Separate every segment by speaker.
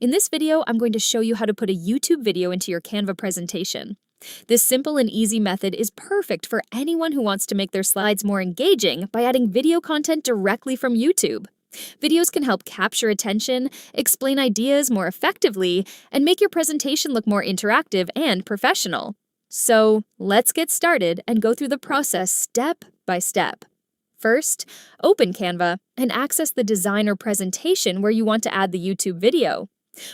Speaker 1: In this video, I'm going to show you how to put a YouTube video into your Canva presentation. This simple and easy method is perfect for anyone who wants to make their slides more engaging by adding video content directly from YouTube. Videos can help capture attention, explain ideas more effectively, and make your presentation look more interactive and professional. So, let's get started and go through the process step by step. First, open Canva and access the design or presentation where you want to add the YouTube video.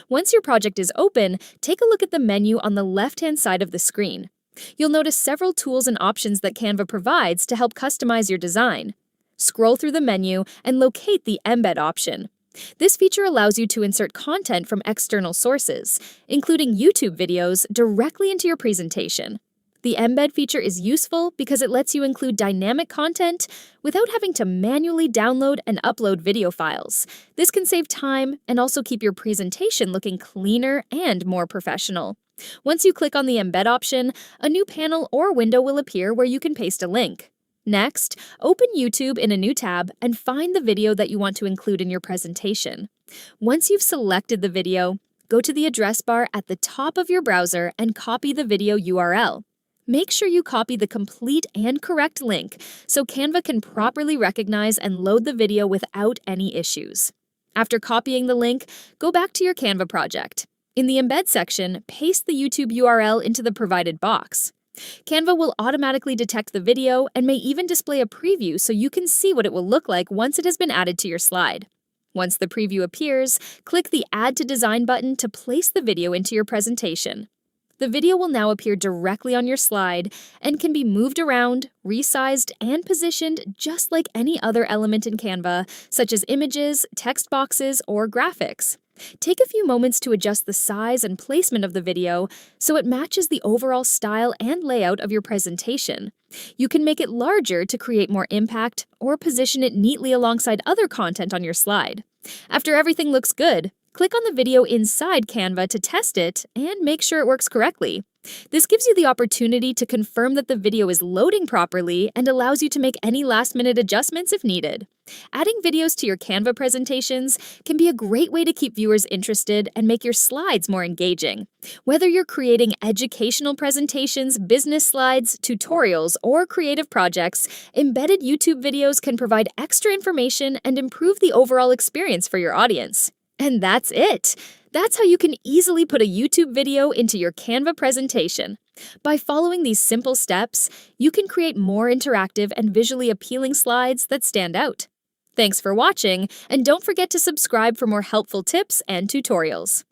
Speaker 1: Once your project is open, take a look at the menu on the left-hand side of the screen. You'll notice several tools and options that Canva provides to help customize your design. Scroll through the menu and locate the embed option. This feature allows you to insert content from external sources, including YouTube videos, directly into your presentation. The embed feature is useful because it lets you include dynamic content without having to manually download and upload video files. This can save time and also keep your presentation looking cleaner and more professional. Once you click on the embed option, a new panel or window will appear where you can paste a link. Next, open YouTube in a new tab and find the video that you want to include in your presentation. Once you've selected the video, go to the address bar at the top of your browser and copy the video URL. Make sure you copy the complete and correct link so Canva can properly recognize and load the video without any issues. After copying the link, go back to your Canva project. In the Embed section, paste the YouTube URL into the provided box. Canva will automatically detect the video and may even display a preview so you can see what it will look like once it has been added to your slide. Once the preview appears, click the Add to Design button to place the video into your presentation. The video will now appear directly on your slide and can be moved around, resized, and positioned just like any other element in Canva, such as images, text boxes, or graphics. Take a few moments to adjust the size and placement of the video so it matches the overall style and layout of your presentation. You can make it larger to create more impact or position it neatly alongside other content on your slide. After everything looks good, click on the video inside Canva to test it and make sure it works correctly. This gives you the opportunity to confirm that the video is loading properly and allows you to make any last-minute adjustments if needed. Adding videos to your Canva presentations can be a great way to keep viewers interested and make your slides more engaging. Whether you're creating educational presentations, business slides, tutorials, or creative projects, embedded YouTube videos can provide extra information and improve the overall experience for your audience. And that's it! That's how you can easily put a YouTube video into your Canva presentation. By following these simple steps, you can create more interactive and visually appealing slides that stand out. Thanks for watching, and don't forget to subscribe for more helpful tips and tutorials.